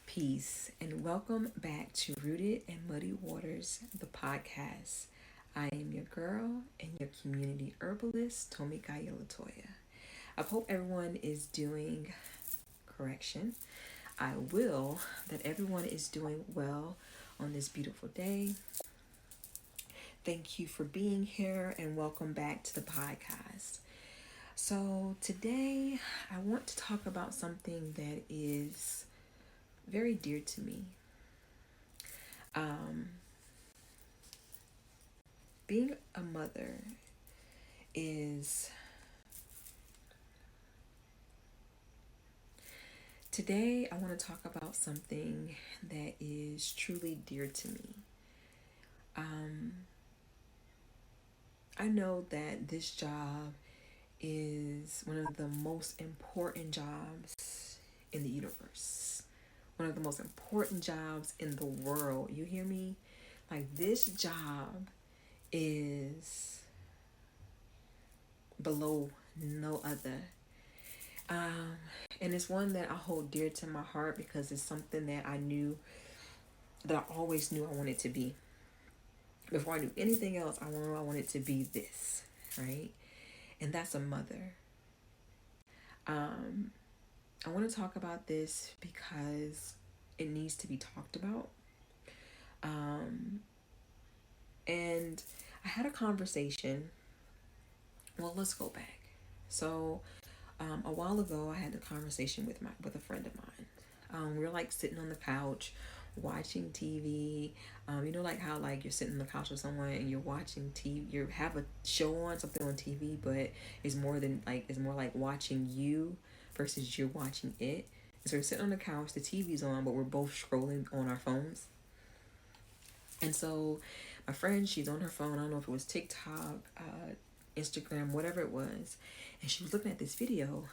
Peace, and welcome back to Rooted in Muddy Waters, the podcast. I am your girl and your community herbalist, Tomikaya Latoya. I hope everyone is doing correction. I will that everyone is doing well on this beautiful day. Thank you for being here and welcome back to the podcast. So, today I want to talk about something that is very dear to me. Um, Being a mother is today I want to talk about something that is truly dear to me. Um, I know that this job is one of the most important jobs in the universe, one of the most important jobs in the world. You hear me? Like, this job is below no other. Um, and it's one that I hold dear to my heart because it's something that that I always knew I wanted to be. Before I knew anything else, I wanted to be this, right? And that's a mother. Um, I want to talk about this because it needs to be talked about. Um, and I had a conversation. Well, let's go back. So, a while ago, I had a conversation with a friend of mine. We were like sitting on the couch watching TV. Like how like you're sitting on the couch with someone and you're watching TV. You have a show on something on TV, but it's more like watching you versus you're watching it. So we're sitting on the couch, the TV's on, but we're both scrolling on our phones. And so my friend, she's on her phone. I don't know if it was TikTok, Instagram, whatever it was, and she was looking at this video,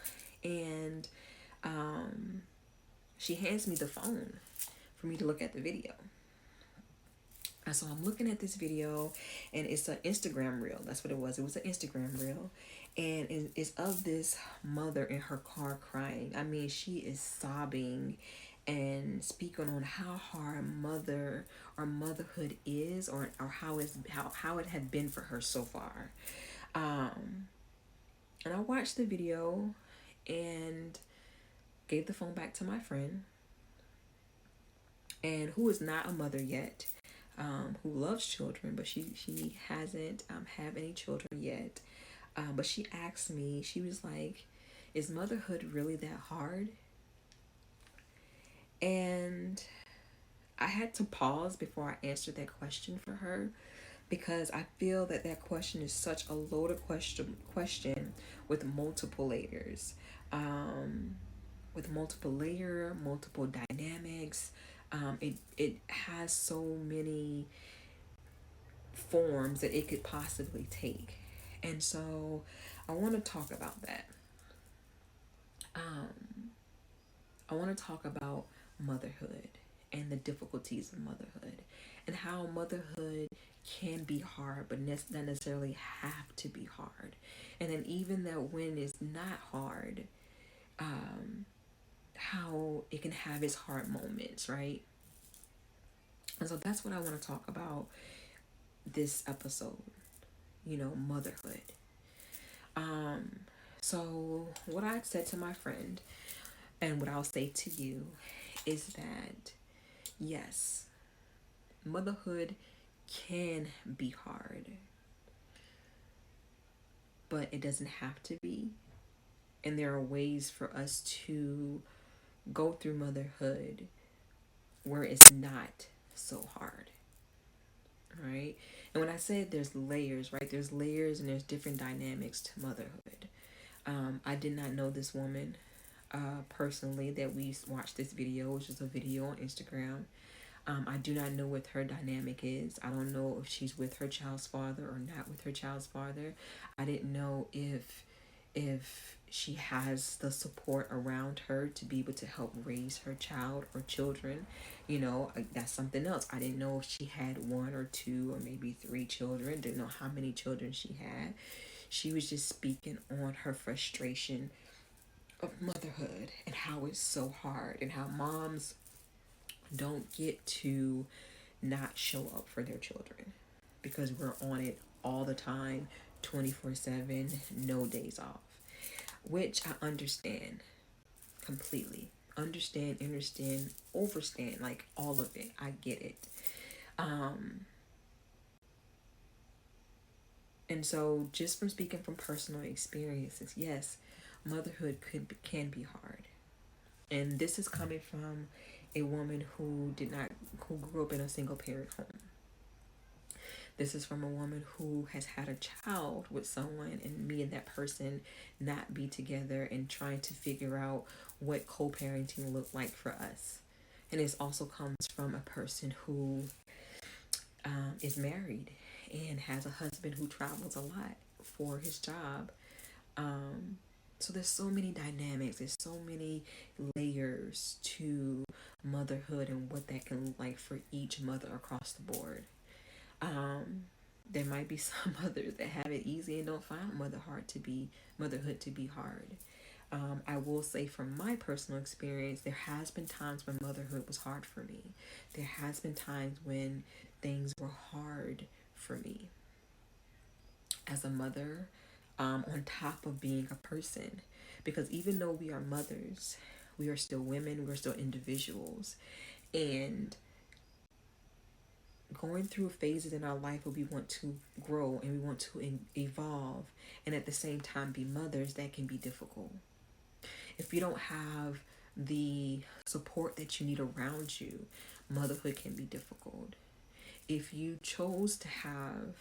and she hands me the phone for me to look at the video. And so I'm looking at this video, and it's an Instagram reel. That's what it was. It was an Instagram reel, and it's of this mother in her car crying. I mean, she is sobbing and speaking on how hard motherhood is, or how it had been for her so far. And I watched the video and gave the phone back to my friend, and who is not a mother yet, who loves children, but she hasn't have any children yet. But she asked me, she was like, "Is motherhood really that hard?" And I had to pause before I answered that question for her, because I feel that that question is such a loaded question with multiple layers. Multiple dynamics. It has so many forms that it could possibly take. And so I want to talk about that. I want to talk about motherhood and the difficulties of motherhood and how motherhood can be hard, but not necessarily have to be hard. And then even that when it's not hard, how it can have its hard moments, right? And so that's what I want to talk about this episode, motherhood. So what I said to my friend and what I'll say to you is that yes, motherhood can be hard, but it doesn't have to be. And there are ways for us to go through motherhood where it's not so hard, right? And when I said there's layers, right? There's layers and there's different dynamics to motherhood. I did not know this woman personally that we watched this video, which is a video on Instagram. I do not know what her dynamic is. I don't know if she's with her child's father or not with her child's father. I didn't know if she has the support around her to be able to help raise her child or children. That's something else. I didn't know if she had one or two or maybe three children. Didn't know how many children she had. She was just speaking on her frustration of motherhood and how it's so hard and how moms don't get to not show up for their children because we're on it all the time, 24/7, no days off, which I understand completely. Understand, overstand, like all of it. I get it. Um, and so, just from speaking from personal experiences, yes, motherhood can be hard. And this is coming from a woman who grew up in a single parent home. This is from a woman who has had a child with someone, and me and that person not be together and trying to figure out what co-parenting looked like for us. And this also comes from a person who is married and has a husband who travels a lot for his job. So there's so many dynamics, there's so many layers to motherhood and what that can look like for each mother across the board. Um, there might be some mothers that have it easy and don't find motherhood to be hard. I will say from my personal experience, there has been times when motherhood was hard for me. There has been times when things were hard for me as a mother, on top of being a person. Because even though we are mothers, we are still women, we're still individuals. And going through phases in our life where we want to grow and we want to evolve and at the same time be mothers, that can be difficult. If you don't have the support that you need around you, motherhood can be difficult. If you chose to have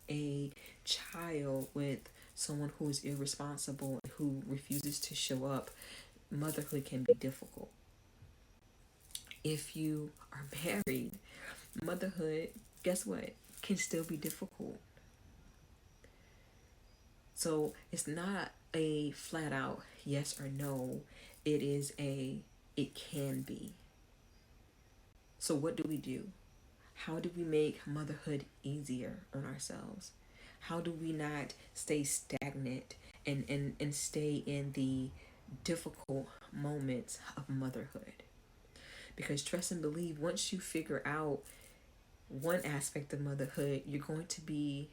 a child with someone who is irresponsible, who refuses to show up, motherhood can be difficult. If you are married, motherhood, guess what, can still be difficult. So it's not a flat out yes or no. It can be. So what do we do? How do we make motherhood easier on ourselves? How do we not stay stagnant and stay in the difficult moments of motherhood? Because trust and believe, once you figure out one aspect of motherhood, you're going to be,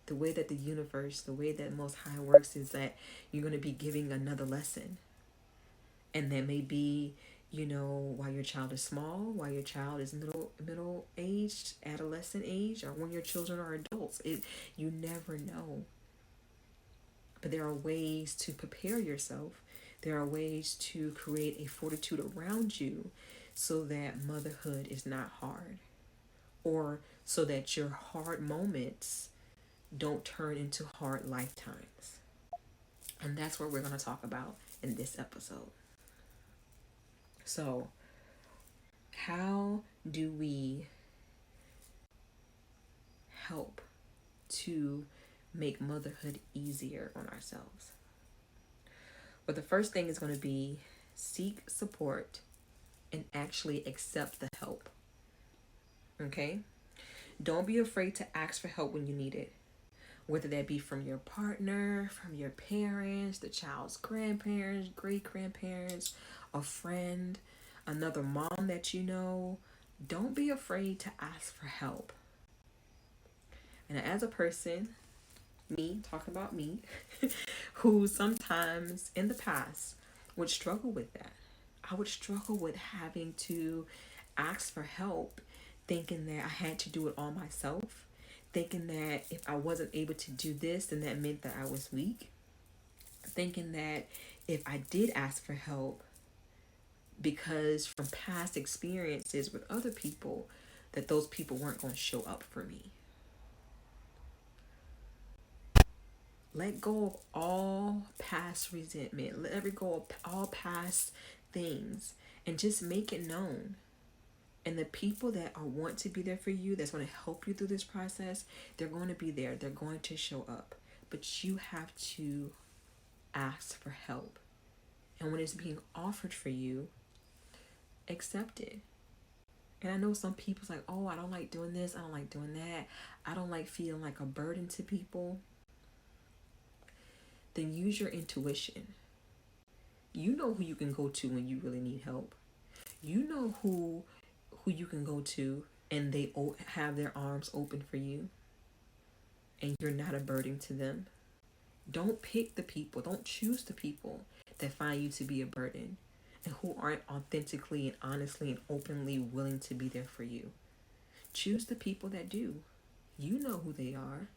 the way that the universe, the way that Most High works is that you're going to be giving another lesson. And that may be, while your child is small, while your child is middle aged, adolescent age, or when your children are adults. You never know. But there are ways to prepare yourself. There are ways to create a fortitude around you so that motherhood is not hard, or so that your hard moments don't turn into hard lifetimes. And that's what we're going to talk about in this episode. So, how do we help to make motherhood easier on ourselves? Well, the first thing is going to be seek support and actually accept the help. Okay? Don't be afraid to ask for help when you need it. Whether that be from your partner, from your parents, the child's grandparents, great grandparents, a friend, another mom that you know. Don't be afraid to ask for help. And as a person, talking about me, who sometimes in the past would struggle with that. I would struggle with having to ask for help, thinking that I had to do it all myself, thinking that if I wasn't able to do this, then that meant that I was weak, thinking that if I did ask for help, because from past experiences with other people, that those people weren't going to show up for me. Let go of all past resentment. Let go of all past things and just make it known. And the people that want to be there for you, that's going to help you through this process, they're going to be there. They're going to show up. But you have to ask for help. And when it's being offered for you, accept it. And I know some people's like, oh, I don't like doing this. I don't like doing that. I don't like feeling like a burden to people. Then use your intuition. You know who you can go to when you really need help. You know who who you can go to and they have their arms open for you and you're not a burden to them. Don't pick the people, don't choose the people that find you to be a burden and who aren't authentically and honestly and openly willing to be there for you. Choose the people that do. You know who they are.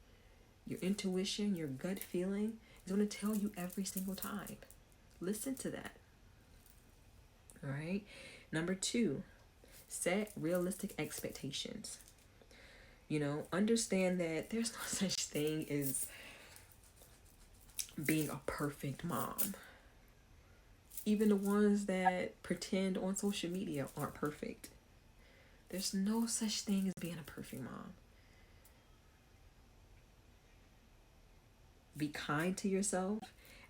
Your intuition, your gut feeling is going to tell you every single time. Listen to that. All right. Number 2, set realistic expectations. Understand that there's no such thing as being a perfect mom. Even the ones that pretend on social media aren't perfect. There's no such thing as being a perfect mom. Be kind to yourself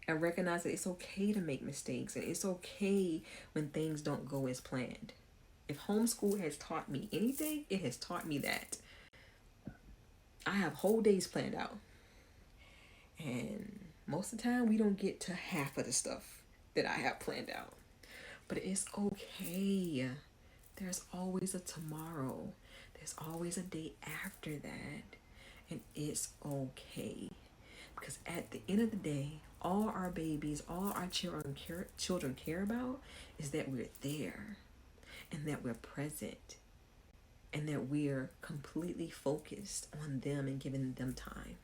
and recognize that it's okay to make mistakes and it's okay when things don't go as planned. If homeschool has taught me anything, it has taught me that. I have whole days planned out. And most of the time, we don't get to half of the stuff that I have planned out. But it's okay. There's always a tomorrow. There's always a day after that. And it's okay. Because at the end of the day, all our babies, all our children care about is that we're there and that we're present and that we're completely focused on them and giving them time.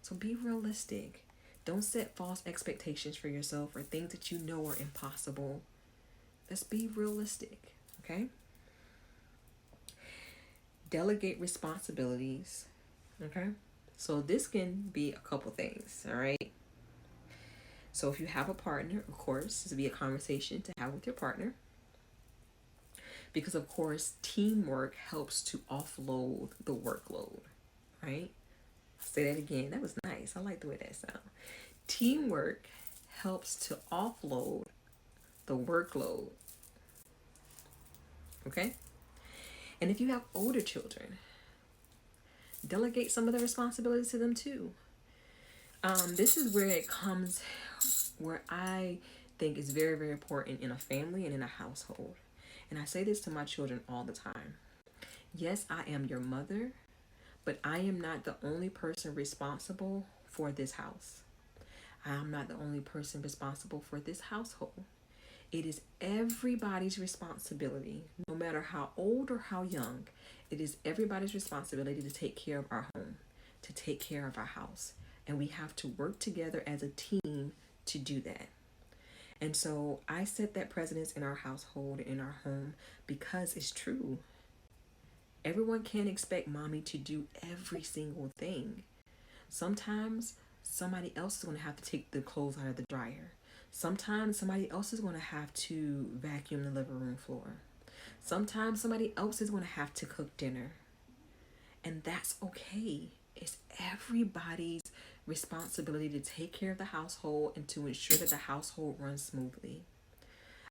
So be realistic. Don't set false expectations for yourself or things that you know are impossible. Let's be realistic, okay? Delegate responsibilities, okay? So this can be a couple things, all right? So if you have a partner, of course, this will be a conversation to have with your partner. Because, of course, teamwork helps to offload the workload, right? I'll say that again. That was nice. I like the way that sounds. Teamwork helps to offload the workload, okay? And if you have older children, delegate some of the responsibilities to them too. This is where it comes, where I think is very, very important in a family and in a household. And I say this to my children all the time. Yes, I am your mother, but I am not the only person responsible for this house. I am not the only person responsible for this household. It is everybody's responsibility, no matter how old or how young. It is everybody's responsibility to take care of our home, to take care of our house. And we have to work together as a team to do that. And so I set that precedence in our household, in our home, because it's true. Everyone can't expect mommy to do every single thing. Sometimes somebody else is going to have to take the clothes out of the dryer. Sometimes somebody else is going to have to vacuum the living room floor. Sometimes somebody else is going to have to cook dinner. And that's okay. It's everybody's responsibility to take care of the household and to ensure that the household runs smoothly.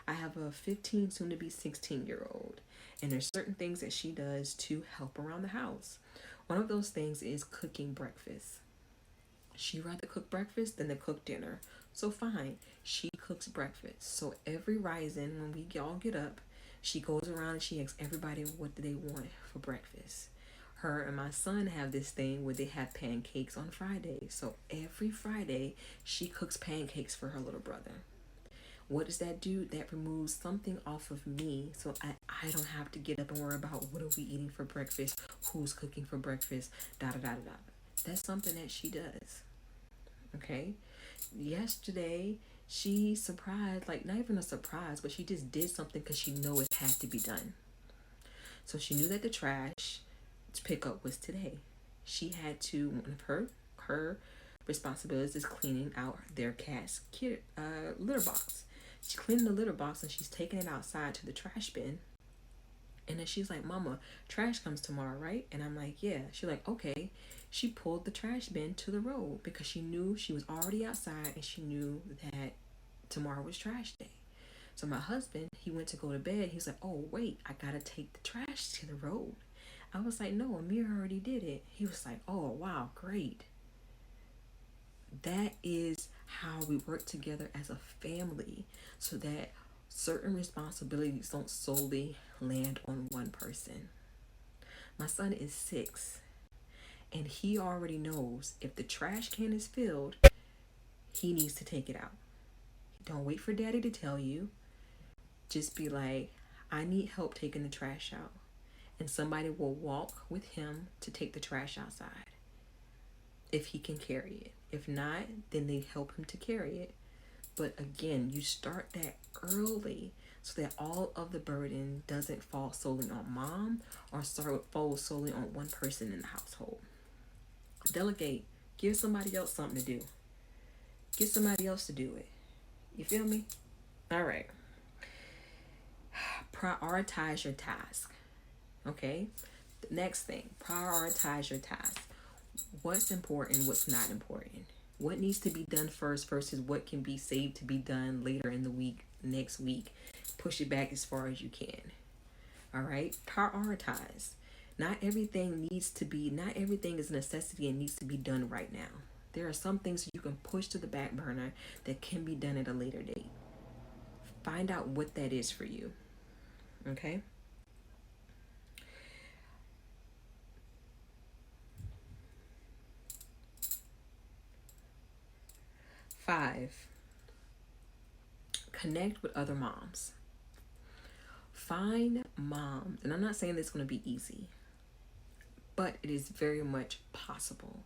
I have a 15, soon to be 16-year-old, and there's certain things that she does to help around the house. One of those things is cooking breakfast. She'd rather cook breakfast than to cook dinner. So fine, she cooks breakfast. So every rising, when we all get up, she goes around and she asks everybody what do they want for breakfast. Her and my son have this thing where they have pancakes on Fridays. So every Friday, she cooks pancakes for her little brother. What does that do? That removes something off of me, so I don't have to get up and worry about what are we eating for breakfast, who's cooking for breakfast, da-da-da-da-da. That's something that she does, okay? Yesterday, she surprised, like not even a surprise, but she just did something because she knew it had to be done. So she knew that the trash pickup was today. She had to, one of her responsibilities is cleaning out their cat's litter box. She's cleaning the litter box and she's taking it outside to the trash bin. And then she's like, Mama, trash comes tomorrow, right? And I'm like, yeah. She's like, okay. She pulled the trash bin to the road because she knew she was already outside and she knew that tomorrow was trash day. So my husband, he went to go to bed. He's like, oh, wait, I got to take the trash to the road. I was like, no, Amir already did it. He was like, oh, wow, great. That is how we work together as a family so that Certain responsibilities don't solely land on one person. My son is 6, and he already knows if the trash can is filled, he needs to take it out. Don't wait for daddy to tell you. Just be like, I need help taking the trash out. And somebody will walk with him to take the trash outside if he can carry it. If not, then they help him to carry it. But again, you start that early so that all of the burden doesn't fall solely on mom or fall solely on one person in the household. Delegate. Give somebody else something to do. Get somebody else to do it. You feel me? All right. Prioritize your task. Okay? The next thing, prioritize your task. What's important, what's not important? What needs to be done first versus what can be saved to be done later in the week, next week. Push it back as far as you can. All right? Prioritize. Not everything is a necessity and needs to be done right now. There are some things you can push to the back burner that can be done at a later date. Find out what that is for you. Okay? Five, connect with other moms. Find moms, and I'm not saying this is going to be easy, but it is very much possible.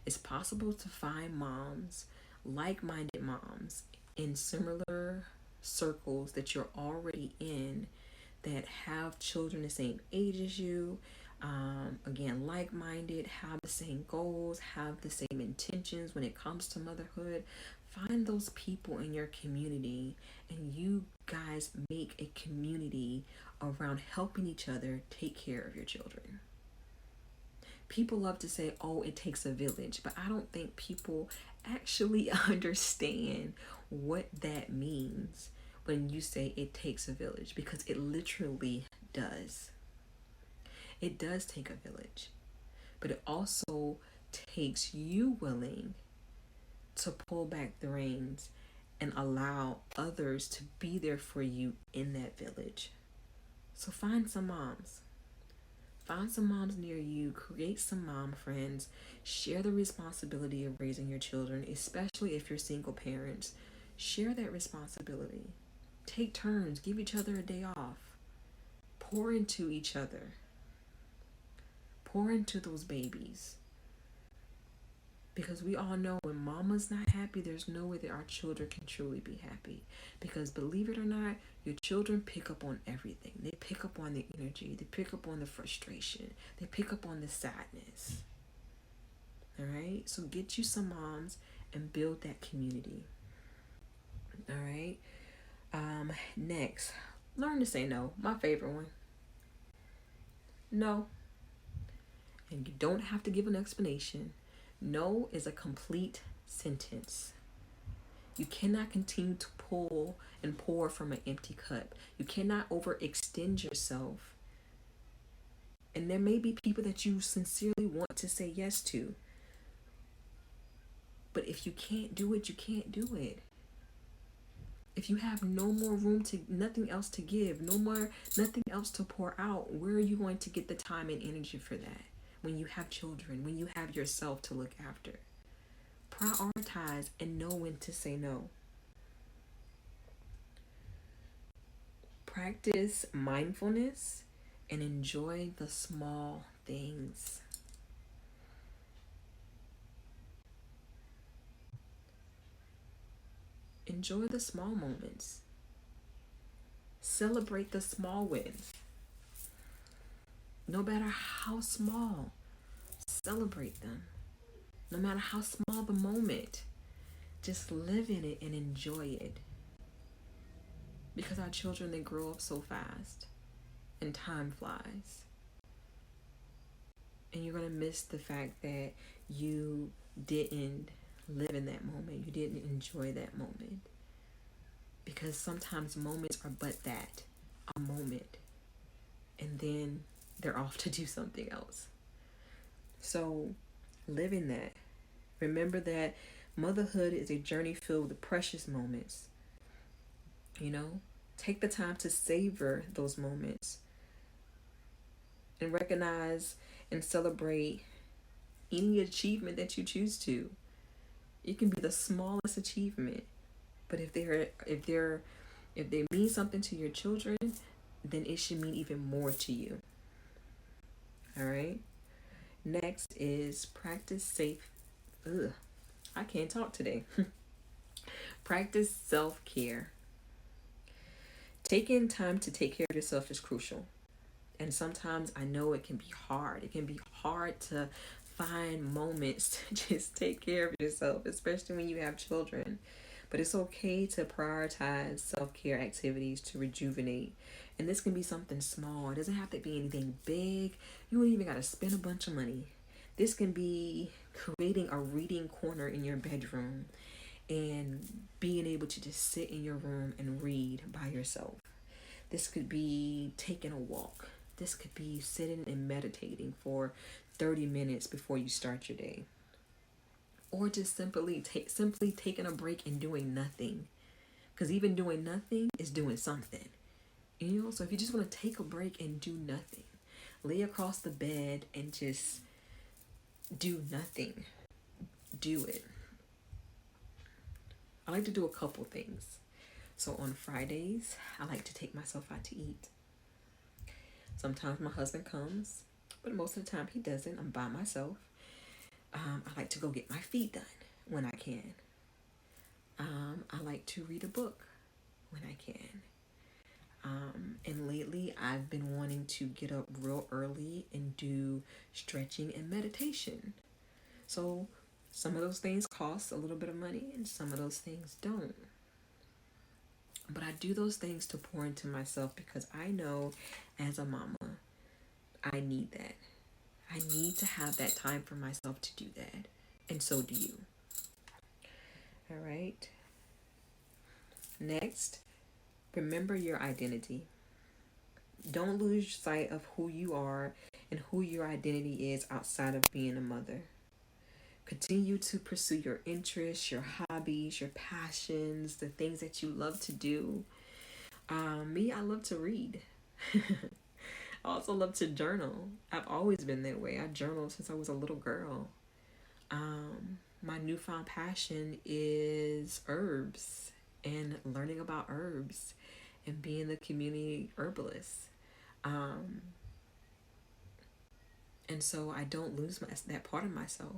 It's possible to find moms, like-minded moms, in similar circles that you're already in that have children the same age as you. Again, like-minded, have the same goals, have the same intentions when it comes to motherhood. Find those people in your community and you guys make a community around helping each other take care of your children. People love to say, oh, it takes a village, but I don't think people actually understand what that means when you say it takes a village, because it literally does. It does take a village, but it also takes you willing to pull back the reins and allow others to be there for you in that village. So find some moms. Find some moms near you, create some mom friends, share the responsibility of raising your children, especially if you're single parents. Share that responsibility. Take turns, give each other a day off. Pour into each other. Pour into those babies. Because we all know when mama's not happy, there's no way that our children can truly be happy. Because believe it or not, your children pick up on everything. They pick up on the energy. They pick up on the frustration. They pick up on the sadness. All right? So get you some moms and build that community. All right? Next, learn to say no. My favorite one. No. And you don't have to give an explanation. No is a complete sentence. You cannot continue to pull and pour from an empty cup. You cannot overextend yourself. And there may be people that you sincerely want to say yes to. But if you can't do it, you can't do it. If you have no more room nothing else to give, nothing else to pour out, where are you going to get the time and energy for that? When you have children, when you have yourself to look after. Prioritize and know when to say no. Practice mindfulness and enjoy the small things. Enjoy the small moments. Celebrate the small wins. No matter how small, celebrate them. No matter how small the moment, just live in it and enjoy it. Because our children, they grow up so fast and time flies. And you're going to miss the fact that you didn't live in that moment. You didn't enjoy that moment. Because sometimes moments are but that, a moment. And then they're off to do something else. So live in that. Remember that motherhood is a journey filled with precious moments. Take the time to savor those moments and recognize and celebrate any achievement that you choose to. It can be the smallest achievement, but if they mean something to your children, then it should mean even more to you. All right. Next is practice safe. Ugh, I can't talk today. Practice self-care. Taking time to take care of yourself is crucial. And sometimes I know it can be hard. It can be hard to find moments to just take care of yourself, especially when you have children. But it's okay to prioritize self-care activities to rejuvenate. And this can be something small. It doesn't have to be anything big. You don't even got to spend a bunch of money. This can be creating a reading corner in your bedroom and being able to just sit in your room and read by yourself. This could be taking a walk. This could be sitting and meditating for 30 minutes before you start your day. Or just simply taking a break and doing nothing. Because even doing nothing is doing something. You know, so if you just want to take a break and do nothing, lay across the bed and just do nothing. Do it. I like to do a couple things. So on Fridays, I like to take myself out to eat. Sometimes my husband comes, but most of the time he doesn't. I'm by myself. I like to go get my feet done when I can. I like to read a book when I can. And lately I've been wanting to get up real early and do stretching and meditation. So some of those things cost a little bit of money and some of those things don't. But I do those things to pour into myself because I know as a mama, I need that. I need to have that time for myself to do that. And so do you. All right. Next, remember your identity. Don't lose sight of who you are and who your identity is outside of being a mother. Continue to pursue your interests, your hobbies, your passions, the things that you love to do. I love to read. I also love to journal. I've always been that way. I journaled since I was a little girl. My newfound passion is herbs and learning about herbs and being the community herbalist. And so I don't lose that part of myself.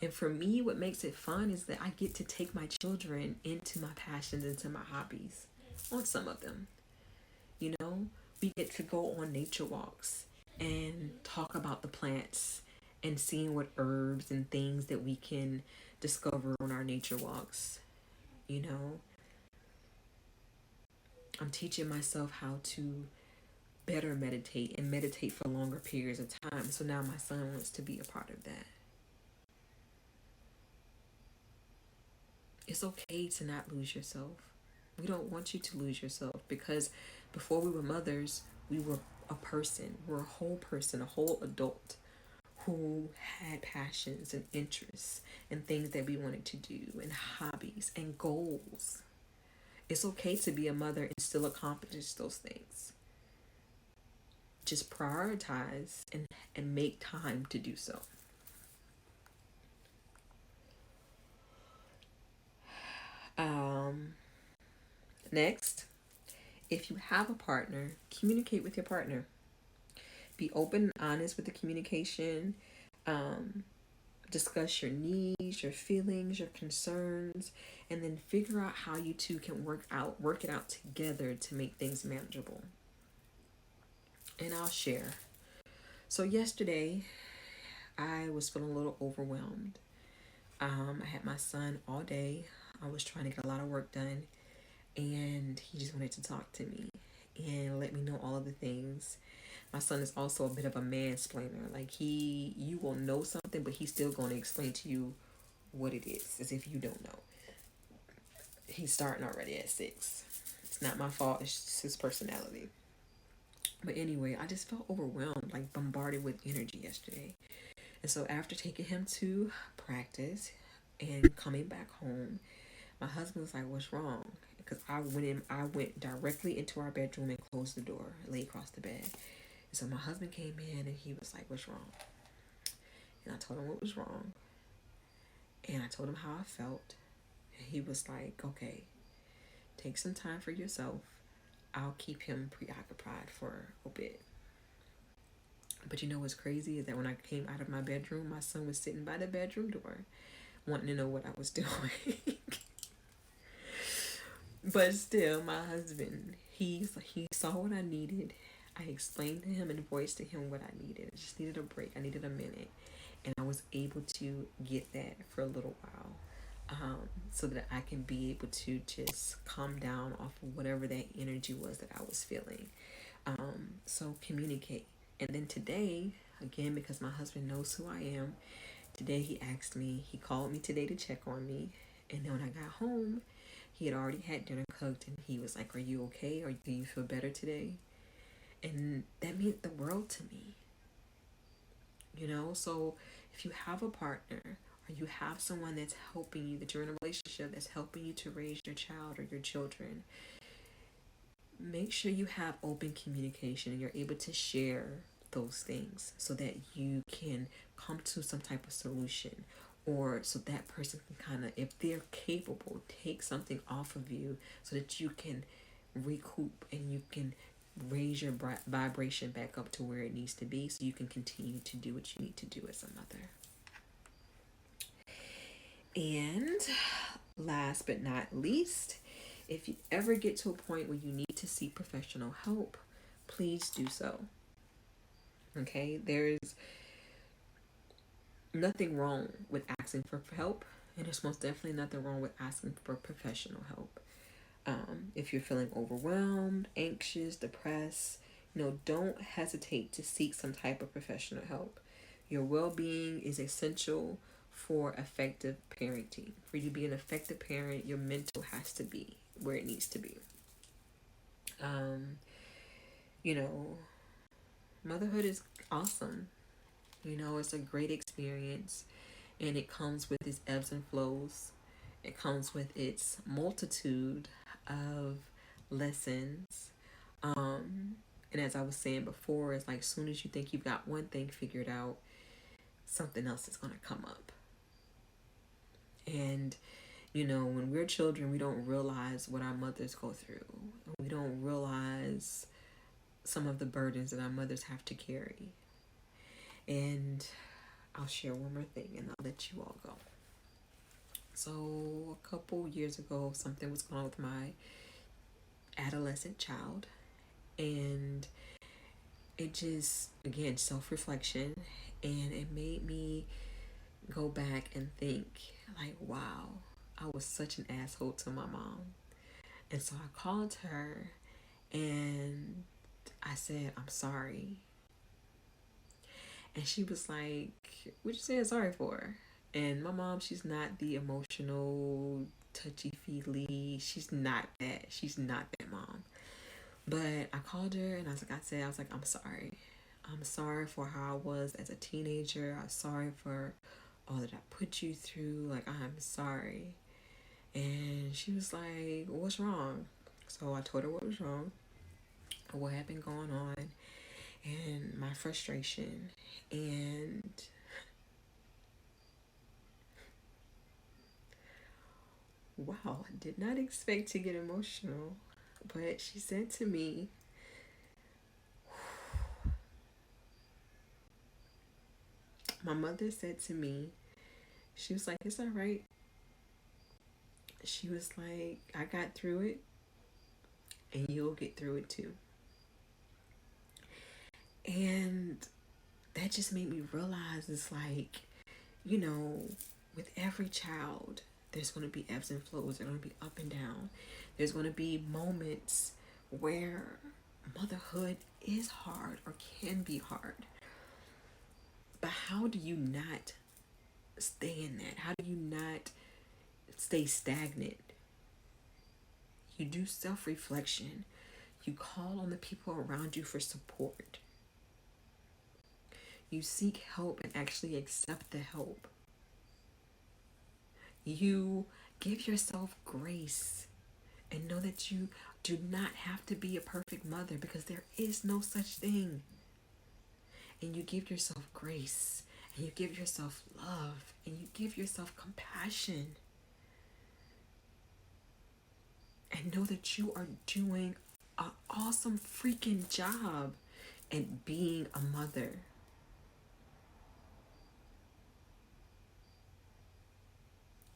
And for me, what makes it fun is that I get to take my children into my passions, into my hobbies, on some of them. You know, we get to go on nature walks and talk about the plants and seeing what herbs and things that we can discover on our nature walks. You know, I'm teaching myself how to better meditate and meditate for longer periods of time. So now my son wants to be a part of that. It's okay to not lose yourself. We don't want you to lose yourself because before we were mothers, we were a person. We're a whole person, a whole adult who had passions and interests and things that we wanted to do and hobbies and goals. It's okay to be a mother and still accomplish those things. Just prioritize and make time to do so. Next, if you have a partner, communicate with your partner. Be open and honest with the communication. Discuss your needs, your feelings, your concerns, and then figure out how you two can work it out together to make things manageable. And I'll share. So yesterday, I was feeling a little overwhelmed. I had my son all day. I was trying to get a lot of work done, and he just wanted to talk to me and let me know all of the things. My son is also a bit of a mansplainer. Like you will know something, but he's still going to explain to you what it is, as if you don't know. He's starting already at 6. It's not my fault. It's just his personality. But anyway, I just felt overwhelmed, like bombarded with energy yesterday. And so after taking him to practice and coming back home, my husband was like, "What's wrong?" because I went directly into our bedroom and closed the door, lay across the bed. And so my husband came in and he was like, "What's wrong?" And I told him what was wrong. And I told him how I felt. And he was like, "Okay, take some time for yourself. I'll keep him preoccupied for a bit." But you know what's crazy is that when I came out of my bedroom, my son was sitting by the bedroom door wanting to know what I was doing. But still, my husband, he saw what I needed. I explained to him and voiced to him what I needed. I just needed a break. I needed a minute. And I was able to get that for a little while. So that I can be able to just calm down off of whatever that energy was that I was feeling. So communicate. And then today, again, because my husband knows who I am, today he called me today to check on me. And then when I got home, he had already had dinner cooked and he was like, "Are you okay? Or do you feel better today?" And that meant the world to me. So if you have a partner or you have someone that's helping you, that you're in a relationship that's helping you to raise your child or your children, make sure you have open communication and you're able to share those things so that you can come to some type of solution, or so that person can kind of, if they're capable, take something off of you so that you can recoup and you can raise your vibration back up to where it needs to be so you can continue to do what you need to do as a mother. And last but not least, if you ever get to a point where you need to seek professional help, please do so. Okay? There's nothing wrong with asking for help, and there's most definitely nothing wrong with asking for professional help. If you're feeling overwhelmed, anxious, depressed, don't hesitate to seek some type of professional help. Your well-being is essential for effective parenting. For you to be an effective parent, your mental has to be where it needs to be. Motherhood is awesome. It's a great experience, and it comes with its ebbs and flows. It comes with its multitude of lessons. And as I was saying before, it's like as soon as you think you've got one thing figured out, something else is going to come up. And, when we're children, we don't realize what our mothers go through. We don't realize some of the burdens that our mothers have to carry. And I'll share one more thing and I'll let you all go. So a couple years ago, something was going on with my adolescent child. And it just, again, self-reflection. And it made me go back and think, like, wow, I was such an asshole to my mom. And so I called her and I said, "I'm sorry." And she was like, "What you saying sorry for?" And my mom, she's not the emotional, touchy-feely. She's not that. She's not that mom. But I called her and I was like, "I'm sorry. I'm sorry for how I was as a teenager. I'm sorry for all that I put you through. Like, I'm sorry." And she was like, "What's wrong?" So I told her what was wrong, what had been going on, and my frustration. And wow, I did not expect to get emotional. But she said to me, my mother said to me, she was like, "It's all right." She was like, "I got through it and you'll get through it too." And that just made me realize it's like, with every child, there's going to be ebbs and flows. There's going to be up and down. There's going to be moments where motherhood is hard or can be hard. But how do you not stay in that? How do you not stay stagnant? You do self-reflection. You call on the people around you for support. You seek help and actually accept the help. You give yourself grace And know that you do not have to be a perfect mother, because there is no such thing. And you give yourself grace, and you give yourself love, and you give yourself compassion. And know that you are doing an awesome freaking job at being a mother.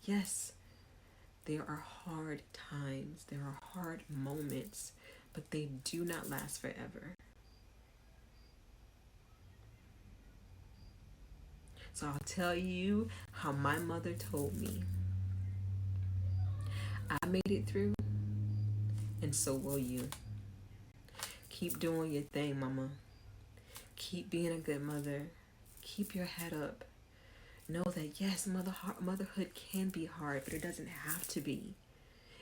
Yes, there are hard times, there are hard moments, but they do not last forever. So I'll tell you how my mother told me. I made it through, and so will you. Keep doing your thing, mama. Keep being a good mother. Keep your head up. Know that yes, motherhood can be hard, but it doesn't have to be.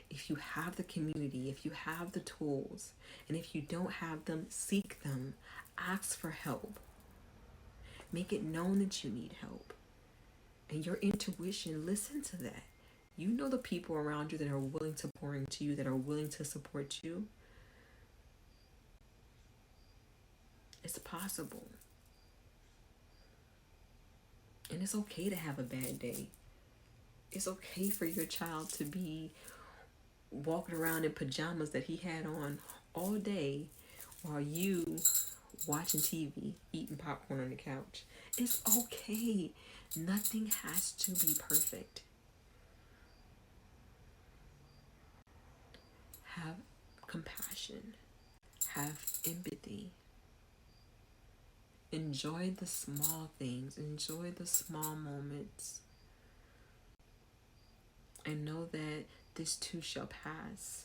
If you have the community, if you have the tools, and if you don't have them, seek them. Ask for help. Make it known that you need help. And your intuition, listen to that. You know the people around you that are willing to pour into you, that are willing to support you. It's possible. And it's okay to have a bad day. It's okay for your child to be walking around in pajamas that he had on all day while you watching TV, eating popcorn on the couch. It's okay. Nothing has to be perfect. Have compassion. Have empathy. Enjoy the small things. Enjoy the small moments. And know that this too shall pass.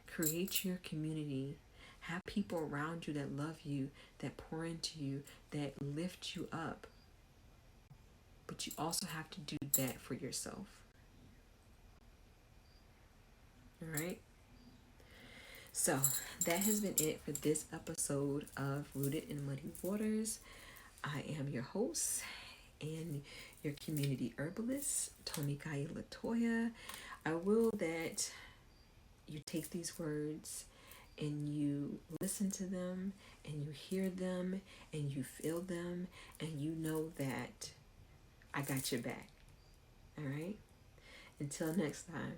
Create your community. Have people around you that love you, that pour into you, that lift you up. But you also have to do that for yourself. All right? So that has been it for this episode of Rooted in Muddy Waters. I am your host and your community herbalist, Tomikai Latoya. I will that you take these words and you listen to them and you hear them and you feel them and you know that I got your back. All right? Until next time.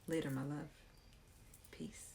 Later, my love. Peace.